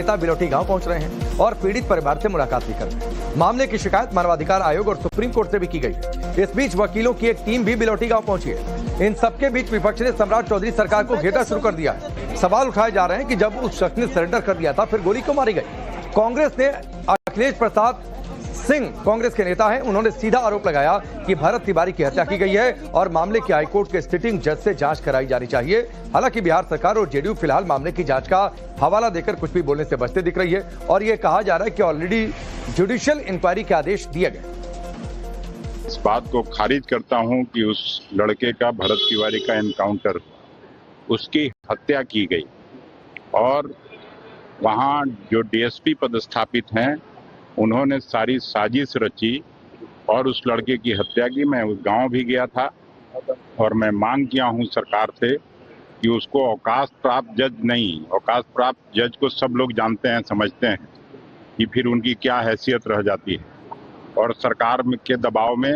नेता बिलोटी गांव पहुंच रहे हैं और पीड़ित परिवार से मुलाकात भी कर रहे हैं। मामले की शिकायत मानवाधिकार आयोग और सुप्रीम कोर्ट से भी की गई है। इस बीच वकीलों की एक टीम भी बिलोटी गांव पहुंची है। इन सबके बीच विपक्ष ने सम्राट चौधरी सरकार को घेरना शुरू कर दिया है। सवाल उठाए जा रहे हैं कि जब उस शख्स ने सरेंडर कर दिया था, फिर गोली क्यों मारी गई। कांग्रेस ने अखिलेश प्रसाद सिंह कांग्रेस के नेता हैं, उन्होंने सीधा आरोप लगाया कि भरत तिवारी की हत्या की गई है और मामले की हाईकोर्ट के सिटिंग जज से जांच कराई जानी चाहिए। हालांकि बिहार सरकार और जेडीयू फिलहाल मामले की जांच का हवाला देकर कुछ भी बोलने से बचते दिख रही है और ये कहा जा रहा है कि ऑलरेडी जुडिशियल इंक्वायरी के आदेश दिए गए। इस बात को खारिज करता हूं कि उस लड़के का, भरत तिवारी का एनकाउंटर, उसकी हत्या की गई और वहां जो डीएसपी पदस्थापित हैं उन्होंने सारी साजिश रची और उस लड़के की हत्या की। मैं उस गांव भी गया था और मैं मांग किया हूं सरकार से कि उसको अवकाश प्राप्त जज नहीं, अवकाश प्राप्त जज को सब लोग जानते हैं, समझते हैं कि फिर उनकी क्या हैसियत रह जाती है और सरकार के दबाव में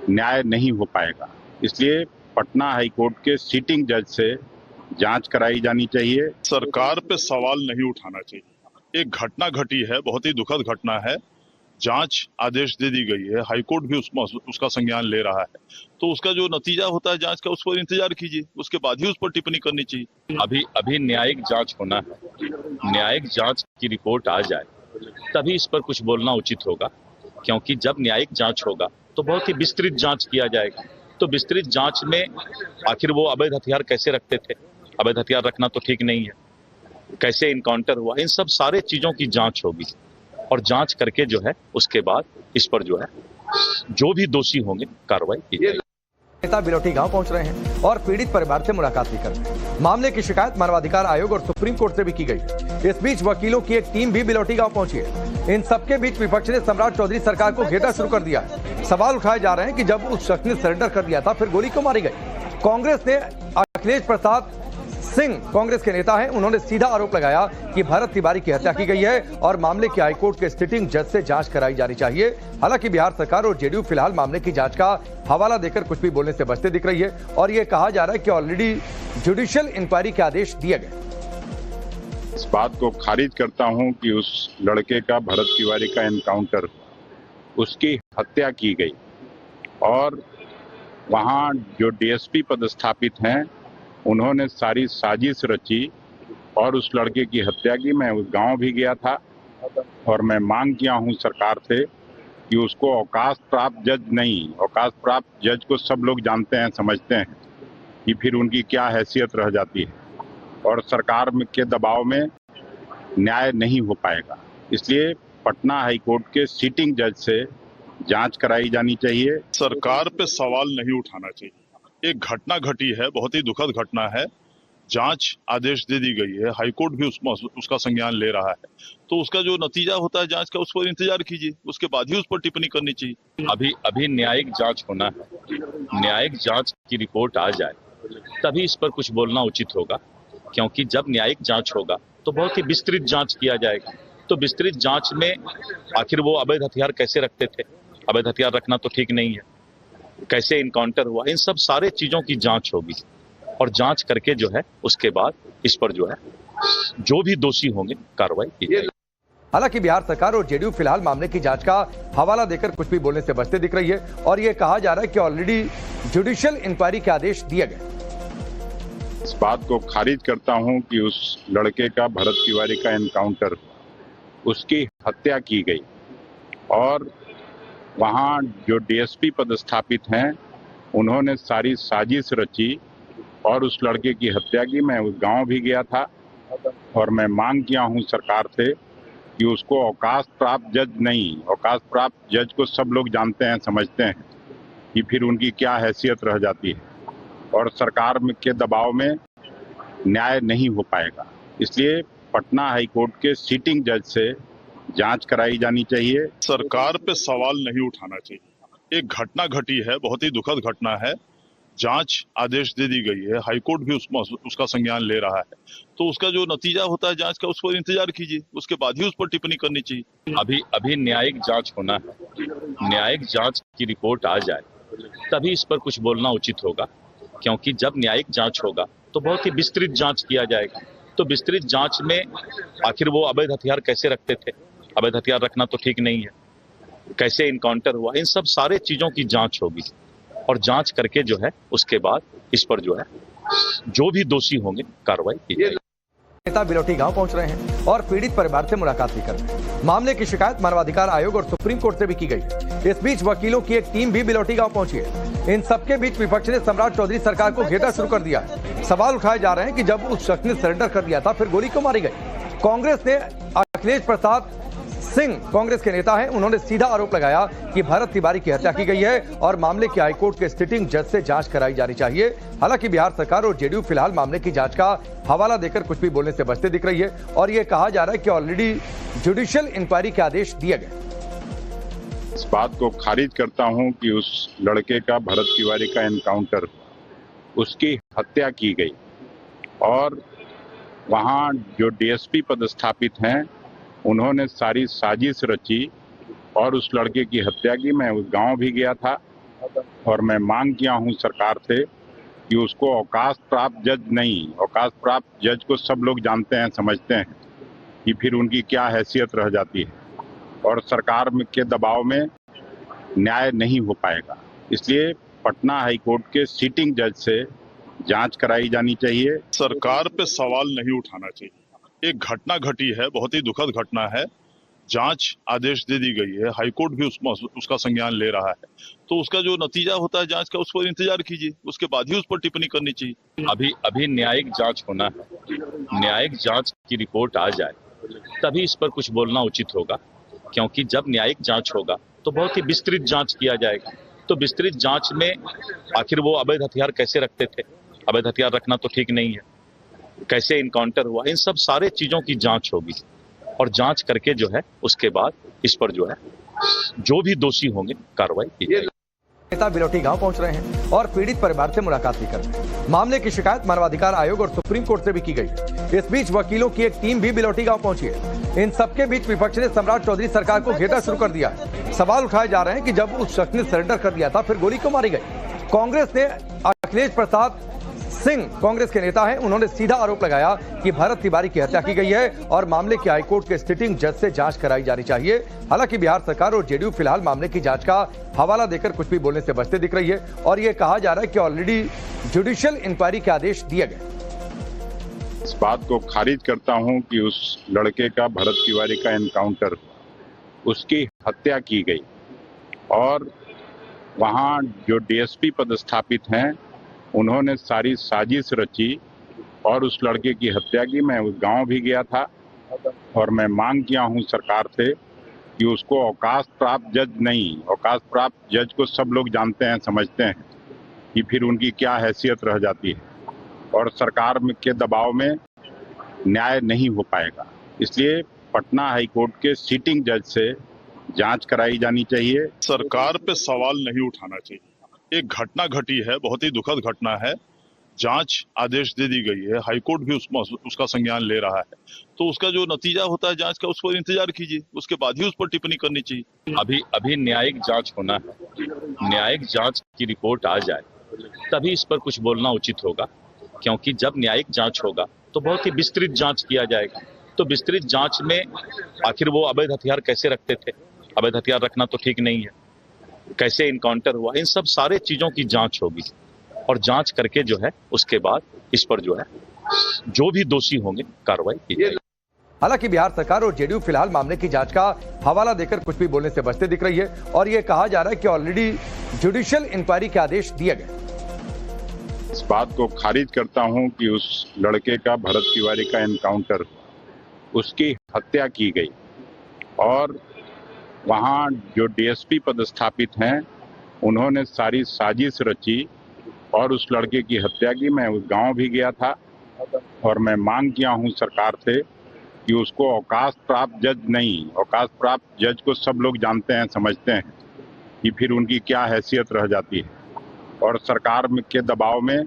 न्याय नहीं हो पाएगा। इसलिए पटना हाईकोर्ट के सिटिंग जज से जांच कराई जानी चाहिए। सरकार पे सवाल नहीं उठाना चाहिए। एक घटना घटी है, बहुत ही दुखद घटना है। जांच आदेश दे दी गई है, हाईकोर्ट भी उसका संज्ञान ले रहा है, तो उसका जो नतीजा होता है जांच का, उस पर इंतजार कीजिए, उसके बाद ही उस पर टिप्पणी करनी चाहिए। अभी न्यायिक जांच होना है। न्यायिक जांच की रिपोर्ट आ जाए तभी इस पर कुछ बोलना उचित होगा, क्योंकि जब न्यायिक जांच होगा तो बहुत ही विस्तृत जांच किया जाएगा। तो विस्तृत जांच में आखिर वो अवैध हथियार कैसे रखते थे, अवैध हथियार रखना तो ठीक नहीं है, कैसे इनकाउंटर हुआ, इन सब सारे चीजों की जांच होगी और जांच करके जो है उसके बाद इस पर जो है जो भी दोषी होंगे कार्रवाई की जाएगी। नेता बिलोटी गांव पहुंच रहे हैं और पीड़ित परिवार से मुलाकात भी कर रहे हैं। मामले की शिकायत मानवाधिकार आयोग और सुप्रीम कोर्ट से भी की गई है। इस बीच वकीलों की एक टीम भी बिलोटी गांव पहुंची है। इन सबके बीच विपक्ष ने सम्राट चौधरी सरकार को घेरना शुरू कर दिया है। सवाल उठाए जा रहे हैं कि जब उस शख्स ने सरेंडर कर दिया था, फिर गोली क्यों मारी गई। कांग्रेस ने अखिलेश प्रसाद सिंह कांग्रेस के नेता हैं, उन्होंने सीधा आरोप लगाया कि भरत तिवारी की हत्या की गई है और मामले की हाईकोर्ट के सिटिंग जज से जांच कराई जानी चाहिए। हालांकि बिहार सरकार और जेडीयू फिलहाल मामले की जांच का हवाला देकर कुछ भी बोलने से बचते दिख रही है और ये कहा जा रहा है कि ऑलरेडी जुडिशियल इंक्वायरी के आदेश दिए गए। इस बात को खारिज करता हूं कि उस लड़के का, भरत तिवारी का एनकाउंटर, उसकी हत्या की गई और वहां जो डीएसपी पदस्थापित हैं उन्होंने सारी साजिश रची और उस लड़के की हत्या की। मैं उस गांव भी गया था और मैं मांग किया हूं सरकार से कि उसको अवकाश प्राप्त जज नहीं, अवकाश प्राप्त जज को सब लोग जानते हैं, समझते हैं कि फिर उनकी क्या हैसियत रह जाती है और सरकार के दबाव में न्याय नहीं हो पाएगा। इसलिए पटना हाईकोर्ट के सिटिंग जज से जांच कराई जानी चाहिए। सरकार पे सवाल नहीं उठाना चाहिए। एक घटना घटी है, बहुत ही दुखद घटना है। जांच आदेश दे दी गई है, हाईकोर्ट भी उसका संज्ञान ले रहा है, तो उसका जो नतीजा होता है जांच का, उस पर इंतजार कीजिए, उसके बाद ही उस पर टिप्पणी करनी चाहिए। अभी न्यायिक जांच होना है। न्यायिक जांच की रिपोर्ट आ जाए तभी इस पर कुछ बोलना उचित होगा, क्योंकि जब न्यायिक जांच होगा तो बहुत ही विस्तृत जांच किया जाएगा। तो विस्तृत जांच में आखिर वो अवैध हथियार कैसे रखते थे, अवैध हथियार रखना तो ठीक नहीं है, कैसे इनकाउंटर हुआ, इन सब सारे चीजों की जांच होगी और जांच करके जो है उसके बाद इस पर जो है जो भी दोषी होंगे कार्रवाई की जाएगी। हालांकि बिहार सरकार और जेडीयू फिलहाल मामले की जांच का हवाला देकर कुछ भी बोलने से बचते दिख रही है और ये कहा जा रहा है कि ऑलरेडी जुडिशियल इंक्वायरी के आदेश दिए गए। इस बात को खारिज करता हूं कि उस लड़के का, भरत तिवारी का एनकाउंटर, उसकी हत्या की गई और वहां जो डीएसपी पदस्थापित हैं उन्होंने सारी साजिश रची और उस लड़के की हत्या की। मैं उस गांव भी गया था और मैं मांग किया हूं सरकार से कि उसको अवकाश प्राप्त जज नहीं, अवकाश प्राप्त जज को सब लोग जानते हैं, समझते हैं कि फिर उनकी क्या हैसियत रह जाती है और सरकार के दबाव में न्याय नहीं हो पाएगा। इसलिए पटना हाईकोर्ट के सिटिंग जज से जांच कराई जानी चाहिए। सरकार पे सवाल नहीं उठाना चाहिए। एक घटना घटी है, बहुत ही दुखद घटना है। जांच आदेश दे दी गई है, हाईकोर्ट भी उसका संज्ञान ले रहा है, तो उसका जो नतीजा होता है जांच का, उस पर इंतजार कीजिए, उसके बाद ही उस पर टिप्पणी करनी चाहिए। अभी न्यायिक जांच होना है। न्यायिक जांच की रिपोर्ट आ जाए तभी इस पर कुछ बोलना उचित होगा, क्योंकि जब न्यायिक जांच होगा तो बहुत ही विस्तृत जांच किया जाएगा। तो विस्तृत जांच में आखिर वो अवैध हथियार कैसे रखते थे, अवैध हथियार रखना तो ठीक नहीं है, कैसे इनकाउंटर हुआ, इन सब सारे चीजों की जांच होगी और जांच करके जो है उसके बाद इस पर जो है जो भी दोषी होंगे कार्रवाई की जाएगी। नेता बिलोटी गांव पहुंच रहे हैं और पीड़ित परिवार से मुलाकात भी कर रहे हैं। मामले की शिकायत मानवाधिकार आयोग और सुप्रीम कोर्ट से भी की गई। इस बीच वकीलों की एक टीम भी बिलोटी गांव पहुंची है। इन सबके बीच विपक्ष ने सम्राट चौधरी सरकार को घेरना शुरू कर दिया है। सवाल उठाए जा रहे हैं कि जब उस शख्स ने सरेंडर कर दिया था फिर गोली क्यों मारी गई। कांग्रेस ने अखिलेश प्रसाद सिंह कांग्रेस के नेता हैं, उन्होंने सीधा आरोप लगाया कि भरत तिवारी की हत्या की गई है और मामले की हाईकोर्ट के सिटिंग जज से जांच कराई जानी चाहिए। हालांकि बिहार सरकार और जेडीयू फिलहाल मामले की जांच का हवाला देकर कुछ भी बोलने से बचते दिख रही है और ये कहा जा रहा है कि ऑलरेडी जुडिशियल इंक्वायरी के आदेश दिए गए। इस बात को खारिज करता हूं कि उस लड़के का, भरत तिवारी का एनकाउंटर, उसकी हत्या की गई और वहां जो डीएसपी पदस्थापित हैं उन्होंने सारी साजिश रची और उस लड़के की हत्या की। मैं उस गांव भी गया था और मैं मांग किया हूं सरकार से कि उसको अवकाश प्राप्त जज नहीं, अवकाश प्राप्त जज को सब लोग जानते हैं, समझते हैं कि फिर उनकी क्या हैसियत रह जाती है और सरकार के दबाव में न्याय नहीं हो पाएगा। इसलिए पटना हाईकोर्ट के सिटिंग जज से जांच कराई जानी चाहिए। सरकार पे सवाल नहीं उठाना चाहिए। एक घटना घटी है, बहुत ही दुखद घटना है। जांच आदेश दे दी गई है, हाईकोर्ट भी उसका संज्ञान ले रहा है, तो उसका जो नतीजा होता है जांच का उस पर इंतजार कीजिए, उसके बाद ही उस पर टिप्पणी करनी चाहिए। अभी न्यायिक जांच होना है, न्यायिक जांच की रिपोर्ट आ जाए तभी इस पर कुछ बोलना उचित होगा, क्योंकि जब न्यायिक जांच होगा तो बहुत ही विस्तृत जांच किया जाएगा। तो विस्तृत जांच में आखिर वो अवैध हथियार कैसे रखते थे, अवैध हथियार रखना तो ठीक नहीं है, कैसे इनकाउंटर हुआ, इन सब सारे चीजों की जांच होगी और जांच करके जो है उसके बाद इस पर जो है जो भी दोषी होंगे कार्रवाई की जाएगी। नेता बिलोटी गांव पहुंच रहे हैं और पीड़ित परिवार से मुलाकात भी कर रहे हैं। मामले की शिकायत मानवाधिकार आयोग और सुप्रीम कोर्ट से भी की गई। इस बीच वकीलों की एक टीम भी बिलोटी गांव पहुंची है। इन सबके बीच विपक्ष ने सम्राट चौधरी सरकार को घेरना शुरू कर दिया है। सवाल उठाए जा रहे हैं कि जब उस शख्स ने सरेंडर कर दिया था फिर गोली क्यों मारी गई। कांग्रेस ने अखिलेश प्रसाद सिंह कांग्रेस के नेता हैं, उन्होंने सीधा आरोप लगाया कि भरत तिवारी की हत्या की गई है और मामले की हाईकोर्ट के सिटिंग जज से जांच कराई जानी चाहिए। हालांकि बिहार सरकार और जेडीयू फिलहाल मामले की जांच का हवाला देकर कुछ भी बोलने से बचते दिख रही है और ये कहा जा रहा है कि ऑलरेडी जुडिशियल इंक्वायरी के आदेश दिए गए। इस बात को खारिज करता हूं कि उस लड़के का, भरत तिवारी का एनकाउंटर, उसकी हत्या की गई और वहां जो डीएसपी पदस्थापित हैं उन्होंने सारी साजिश रची और उस लड़के की हत्या की। मैं उस गांव भी गया था और मैं मांग किया हूं सरकार से कि उसको अवकाश प्राप्त जज नहीं, अवकाश प्राप्त जज को सब लोग जानते हैं, समझते हैं कि फिर उनकी क्या हैसियत रह जाती है और सरकार के दबाव में न्याय नहीं हो पाएगा। इसलिए पटना हाईकोर्ट के सिटिंग जज से जांच कराई जानी चाहिए। सरकार पे सवाल नहीं उठाना चाहिए। एक घटना घटी है, बहुत ही दुखद घटना है। जांच आदेश दे दी गई है, हाईकोर्ट भी उसका संज्ञान ले रहा है, तो उसका जो नतीजा होता है जांच का उस पर इंतजार कीजिए, उसके बाद ही उस पर टिप्पणी करनी चाहिए। अभी न्यायिक जांच होना है, न्यायिक जांच की रिपोर्ट आ जाए तभी इस पर कुछ बोलना उचित होगा, क्योंकि जब न्यायिक जांच होगा तो बहुत ही विस्तृत जांच किया जाएगा। तो विस्तृत जांच में आखिर वो अवैध हथियार कैसे रखते थे, अवैध हथियार रखना तो ठीक नहीं है, कैसे इनकाउंटर हुआ, इन सब सारे चीजों की जांच होगी और जांच करके जो है उसके बाद इस पर जो है जो भी दोषी होंगे कार्रवाई की जाएगी। हालांकि बिहार सरकार और जेडीयू फिलहाल मामले की जांच का हवाला देकर कुछ भी बोलने से बचते दिख रही है और ये कहा जा रहा है कि ऑलरेडी जुडिशियल इंक्वायरी के आदेश दिए गए। इस बात को खारिज करता हूं कि उस लड़के का, भरत तिवारी का एनकाउंटर, उसकी हत्या की गई और वहां जो डीएसपी पदस्थापित हैं उन्होंने सारी साजिश रची और उस लड़के की हत्या की। मैं उस गांव भी गया था और मैं मांग किया हूं सरकार से कि उसको अवकाश प्राप्त जज नहीं, अवकाश प्राप्त जज को सब लोग जानते हैं, समझते हैं कि फिर उनकी क्या हैसियत रह जाती है और सरकार के दबाव में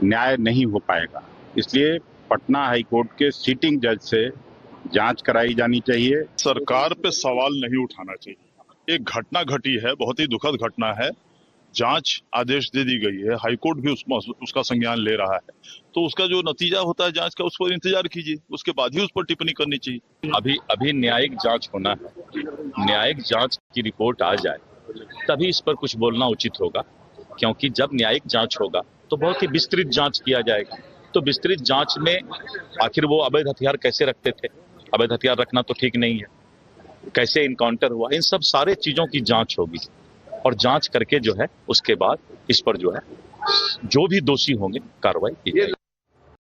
न्याय नहीं हो पाएगा। इसलिए पटना हाईकोर्ट के सिटिंग जज से जांच कराई जानी चाहिए। सरकार पे सवाल नहीं उठाना चाहिए। एक घटना घटी है, बहुत ही दुखद घटना है। जांच आदेश दे दी गई है, हाईकोर्ट भी उसका संज्ञान ले रहा है, तो उसका जो नतीजा होता है जांच का उस पर इंतजार कीजिए, उसके बाद ही उस पर टिप्पणी करनी चाहिए। अभी न्यायिक जांच होना है। न्यायिक जांच की रिपोर्ट आ जाए तभी इस पर कुछ बोलना उचित होगा, क्योंकि जब न्यायिक जांच होगा तो बहुत ही विस्तृत जांच किया जाएगा। तो विस्तृत जांच में आखिर वो अवैध हथियार कैसे रखते थे, अवैध हथियार रखना तो ठीक नहीं है, कैसे इनकाउंटर हुआ, इन सब सारे चीजों की जांच होगी और जांच करके जो है उसके बाद इस पर जो है जो भी दोषी होंगे कार्रवाई की जाएगी।